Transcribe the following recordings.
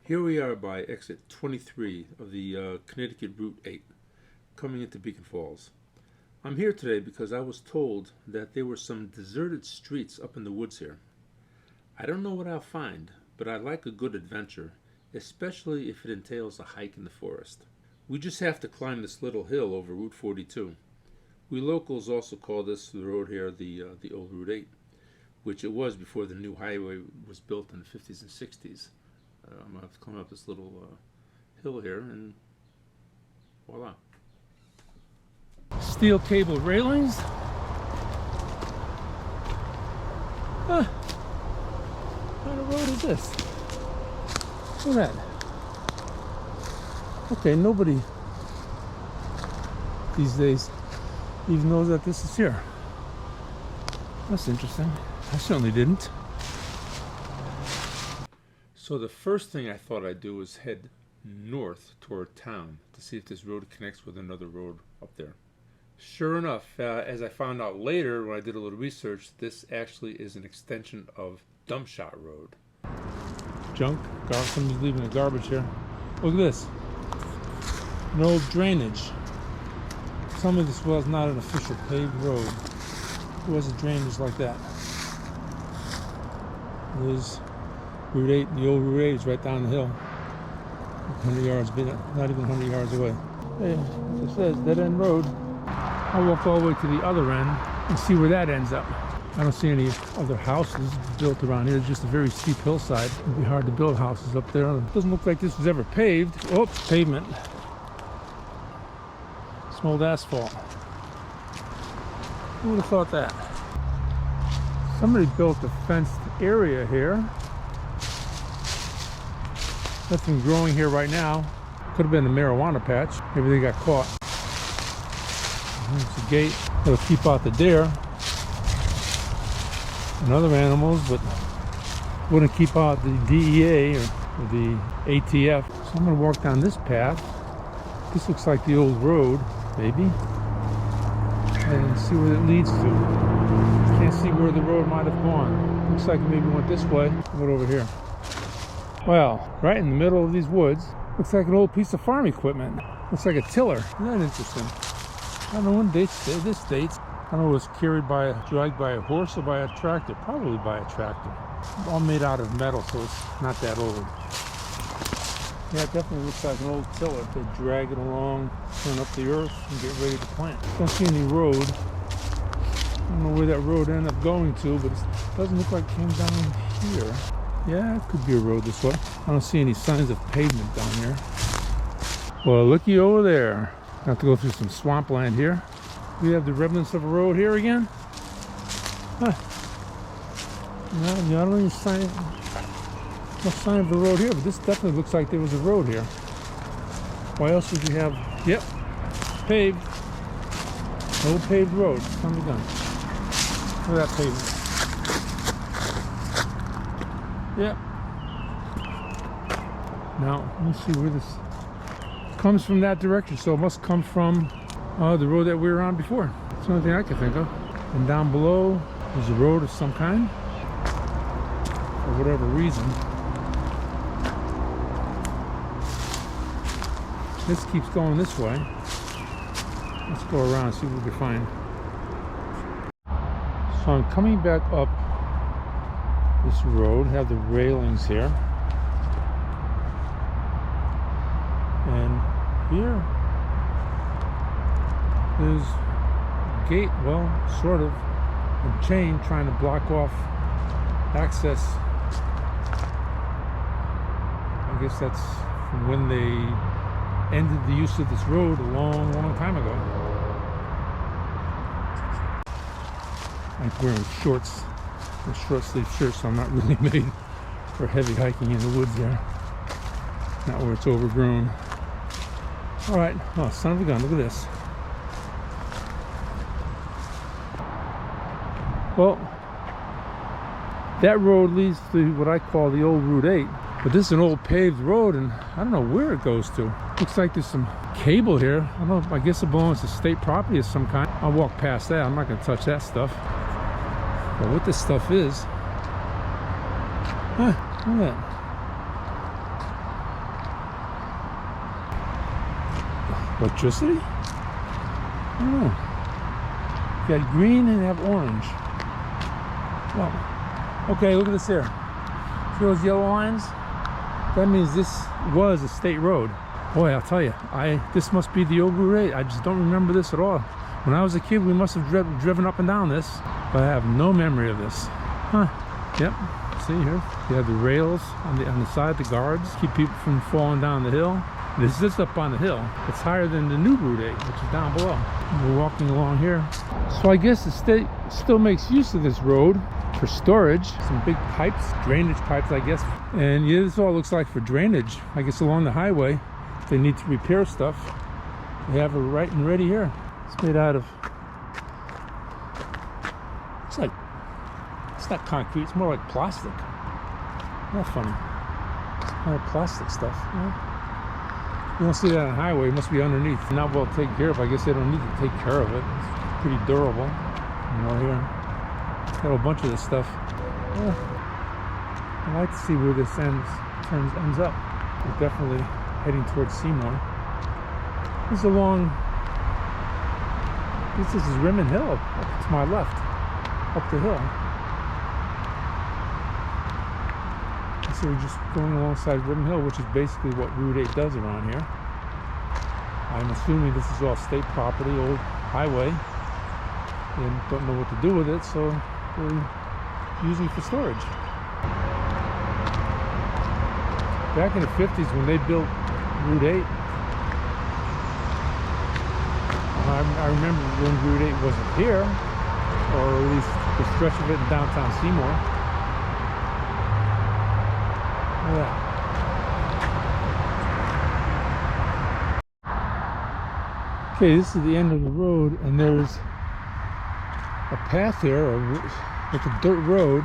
Here we are by exit 23 of the Connecticut Route 8, coming into Beacon Falls. I'm here today because I was told that there were some deserted streets up in the woods here. I don't know what I'll find, but I like a good adventure, especially if it entails a hike in the forest. We just have to climb this little hill over Route 42. We locals also call this the road here the old Route 8, which it was before the new highway was built in the 50s and 60s. I'm going to have to climb up this little hill here, and voila. Steel cable railings. What kind of road is this? Look at that. Okay, nobody these days even knows that this is here. That's interesting. I certainly didn't. So the first thing I thought I'd do was head north toward town to see if this road connects with another road up there. Sure enough, as I found out later when I did a little research, this actually is an extension of Dumpshot Road. Junk. Somebody's leaving the garbage here. Look at this. No drainage. Some of this was not an official paved road. It wasn't drainage like that. There's Route 8, the old Route 8 is right down the hill. 100 yards, not even 100 yards away. Hey, as it says, dead end road. I'll walk all the way to the other end and see where that ends up. I don't see any other houses built around here. It's just a very steep hillside. It'd be hard to build houses up there. It doesn't look like this was ever paved. Oh, pavement. Some old asphalt. Who would have thought that? Somebody built a fenced area here. Nothing growing here right now. Could have been a marijuana patch. Maybe they got caught. There's a gate. It'll keep out the deer and other animals, but wouldn't keep out the DEA or the ATF. So I'm going to walk down this path. This looks like the old road, maybe. And see where it leads to. Can't see where the road might have gone. Looks like it maybe went this way. What over here? Well, right in the middle of these woods, looks like an old piece of farm equipment. Looks like a tiller. Isn't that interesting? I don't know when this dates. I don't know if it was dragged by a horse or by a tractor. Probably by a tractor. All made out of metal, so it's not that old. Yeah, it definitely looks like an old tiller. They drag it along, turn up the earth, and get ready to plant. Don't see any road. I don't know where that road ended up going to, but it doesn't look like it came down here. Yeah, it could be a road this way. I don't see any signs of pavement down here. Well, looky over there. I have to go through some swampland here. We have the remnants of a road here again. Huh. No, I don't even sign. No sign of the road here, but this definitely looks like there was a road here. Why else would you have? Yep, paved. No paved road. Son of a gun. Look at that pavement. Yep. Now, let me see where this comes from. That direction, so it must come from the road that we were on before. That's the only thing I can think of. And down below is a road of some kind, for whatever reason. This keeps going this way. Let's go around and see what we can find. So I'm coming back up this road, have the railings here, and here is a gate, well, sort of, a chain trying to block off access. I guess that's from when they ended the use of this road a long, long time ago. I'm wearing shorts. A short sleeve shirt, so I'm not really made for heavy hiking in the woods there. Not where it's overgrown. Alright, oh, son of a gun, look at this. Well, that road leads to what I call the old Route 8. But this is an old paved road, and I don't know where it goes to. Looks like there's some cable here. I don't know, I guess it belongs to state property of some kind. I'll walk past that. I'm not going to touch that stuff. But what this stuff is, huh, look at that. Electricity? I don't know. You got green and you have orange. Well, okay, look at this here. See those yellow lines? That means this was a state road. Boy, I'll tell you, this must be the old Route 8. I just don't remember this at all. When I was a kid, we must have driven up and down this, but I have no memory of this. Huh? Yep. See here, you have the rails on the side, the guards keep people from falling down the hill. This is up on the hill. It's higher than the new Route 8, which is down below. We're walking along here. So I guess the state still makes use of this road for storage. Some big pipes, drainage pipes, I guess. And yeah, this all looks like for drainage. I guess along the highway, if they need to repair stuff, they have it right and ready here. It's made out of, it's not concrete, it's more like plastic. Not funny. It's kind of plastic stuff. You don't see that on the highway, it must be underneath. Not well taken care of. I guess they don't need to take care of it. It's pretty durable. Here. Got a bunch of this stuff. I'd like to see where this ends up. We're definitely heading towards Seymour. This is this is Rimmon Hill up to my left, up the hill. So we're just going alongside Rimmon Hill, which is basically what Route 8 does around here. I'm assuming this is all state property, old highway, and don't know what to do with it, so we're using it for storage. Back in the 50s when they built Route 8, I remember when Route 8 wasn't here, or at least the stretch of it in downtown Seymour. Look at that. Okay, this is the end of the road, and there's a path here, like a dirt road.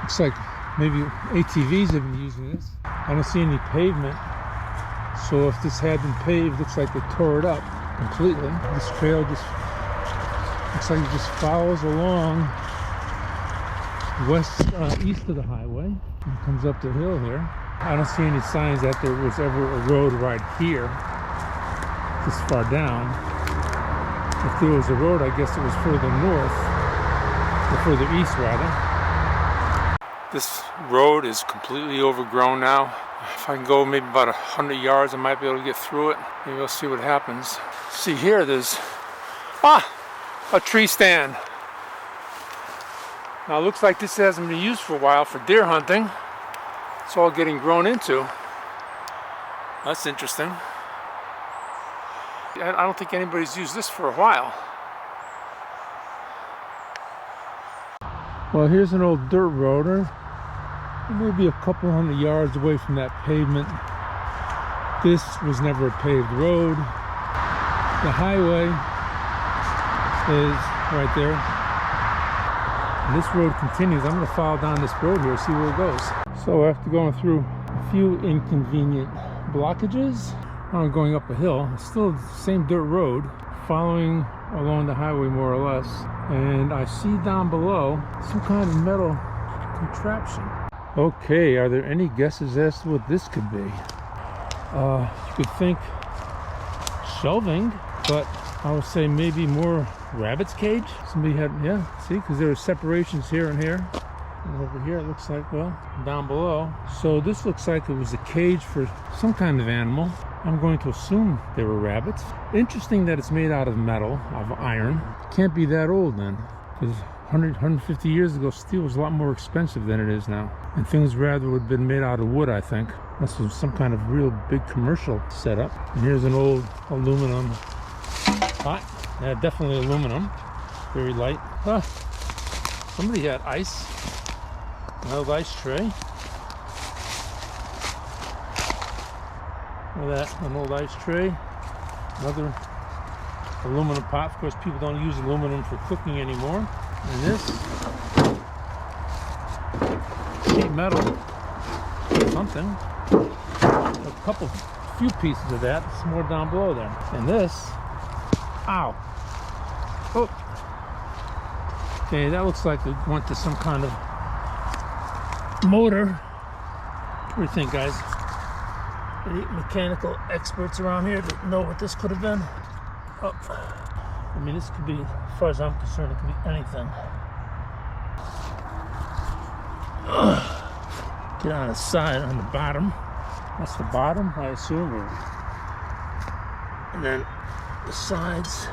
Looks like maybe ATVs have been using this. I don't see any pavement, so if this had been paved, looks like they tore it up completely. This trail just looks like it just follows along east of the highway and comes up the hill here. I don't see any signs that there was ever a road right here this far down. If there was a road, I guess it was further north, or further east rather. This road is completely overgrown now. If I can go maybe about 100 yards, I might be able to get through it. Maybe we'll see what happens. See here, there's a tree stand. Now it looks like this hasn't been used for a while for deer hunting. It's all getting grown into. That's interesting. I don't think anybody's used this for a while. Well, here's an old dirt road, maybe a couple hundred yards away from that pavement. This was never a paved road. The highway is right there. And this road continues. I'm going to follow down this road here, see where it goes. So after going through a few inconvenient blockages, I'm going up a hill. It's still the same dirt road, following along the highway more or less. And I see down below some kind of metal contraption. Okay, are there any guesses as to what this could be? You could think shelving, but I would say maybe more rabbit's cage. Somebody had, yeah, see, because there are separations here and here. And over here it looks like, well, down below. So this looks like it was a cage for some kind of animal. I'm going to assume they were rabbits. Interesting that it's made out of metal, of iron. Can't be that old then, because 150 years ago steel was a lot more expensive than it is now. And things rather would have been made out of wood, I think. Must have some kind of real big commercial setup. And here's an old aluminum pot. Yeah, definitely aluminum. Very light. Somebody had ice. An old ice tray. Look at that, an old ice tray. Another aluminum pot. Of course, people don't use aluminum for cooking anymore. And this sheet metal, something. A few pieces of that. Some more down below there. And this, ow. Oh. Okay, that looks like it went to some kind of motor. What do you think, guys? Any mechanical experts around here that know what this could have been? Oh, I mean, this could be, as far as I'm concerned, it could be anything. Get on the side, on the bottom. That's the bottom, I assume. And then the sides.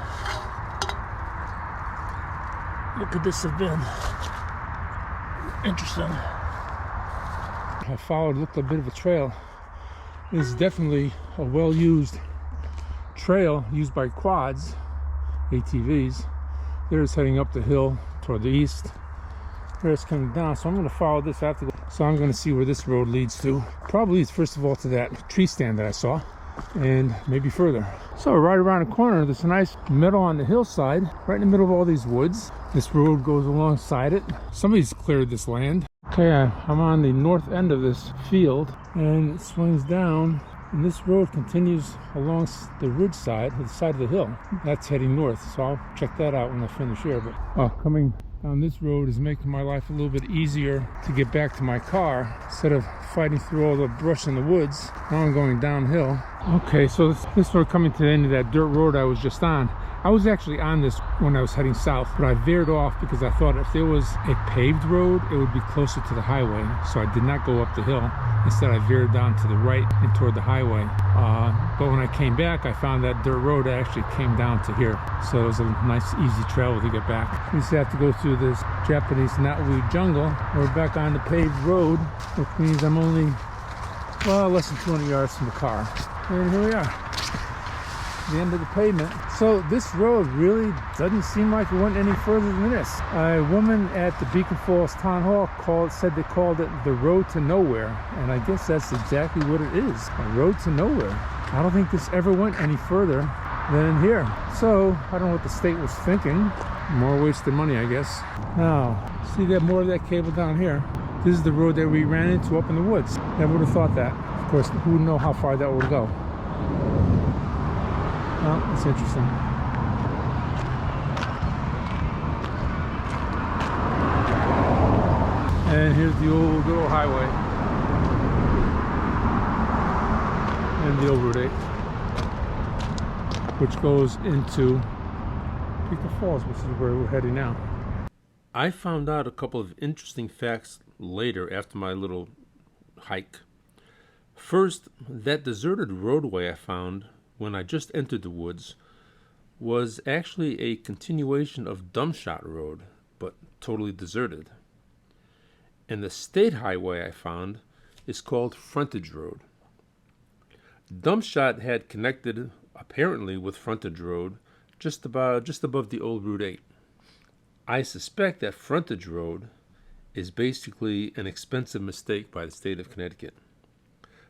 What could this have been? Interesting. I followed, looked a bit of a trail. This is definitely a well-used trail used by quads, ATVs. There's heading up the hill toward the east. There's coming down, so I'm going to follow this after. So I'm going to see where this road leads to. Probably leads first of all to that tree stand that I saw, and maybe further. So right around the corner, there's a nice meadow on the hillside, right in the middle of all these woods. This road goes alongside it. Somebody's cleared this land. Okay, I'm on the north end of this field, and it swings down, and this road continues along the ridge side, the side of the hill. That's heading north, so I'll check that out when I finish here. But coming down this road is making my life a little bit easier to get back to my car instead of fighting through all the brush in the woods. Now I'm going downhill. Okay, so this road coming to the end of that dirt road I was just on. I was actually on this when I was heading south, but I veered off because I thought if there was a paved road, it would be closer to the highway. So I did not go up the hill. Instead, I veered down to the right and toward the highway. But when I came back, I found that dirt road actually came down to here. So it was a nice, easy travel to get back. We just have to go through this Japanese knotweed jungle. We're back on the paved road, which means I'm only, well, less than 200 yards from the car. And here we are. The end of the pavement. So this road really doesn't seem like it went any further than this. A woman at the Beacon Falls Town Hall said they called it the road to nowhere, and I guess that's exactly what it is, a road to nowhere. I don't think this ever went any further than here. So I don't know what the state was thinking. More wasted money, I guess. Now, see that more of that cable down here. This is the road that we ran into up in the woods. Never would have thought that. Of course, who would know how far that would go? Well, that's interesting. And here's the old good old highway. And the old Route 8, which goes into Beacon Falls, which is where we're heading now. I found out a couple of interesting facts later after my little hike. First, that deserted roadway I found when I just entered the woods was actually a continuation of Dumbshot Road, but totally deserted. And the state highway I found is called Frontage Road. Dumbshot had connected apparently with Frontage Road just above the old Route 8. I suspect that Frontage Road is basically an expensive mistake by the state of Connecticut.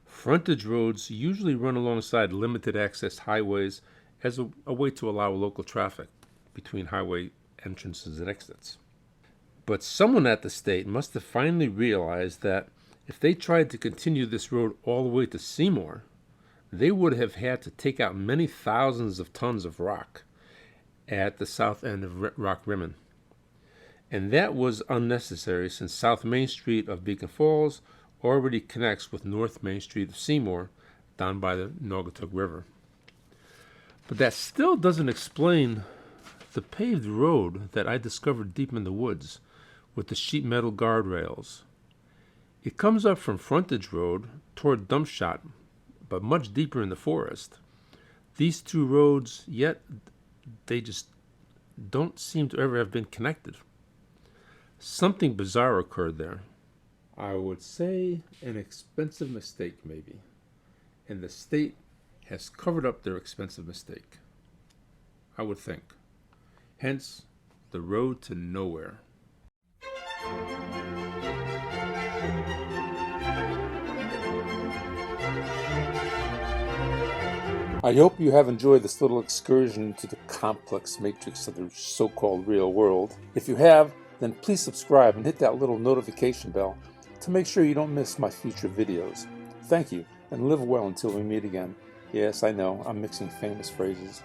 Frontage roads usually run alongside limited access highways as a way to allow local traffic between highway entrances and exits. But someone at the state must have finally realized that if they tried to continue this road all the way to Seymour, they would have had to take out many thousands of tons of rock at the south end of Rock Rimmon. And that was unnecessary since South Main Street of Beacon Falls already connects with North Main Street of Seymour down by the Naugatuck River. But that still doesn't explain the paved road that I discovered deep in the woods with the sheet metal guardrails. It comes up from Frontage Road toward Dumbshot, but much deeper in the forest. These two roads, yet they just don't seem to ever have been connected. Something bizarre occurred there. I would say an expensive mistake, maybe. And the state has covered up their expensive mistake, I would think. Hence, the road to nowhere. I hope you have enjoyed this little excursion into the complex matrix of the so-called real world. If you have, then please subscribe and hit that little notification bell to make sure you don't miss my future videos. Thank you, and live well until we meet again. Yes, I know, I'm mixing famous phrases.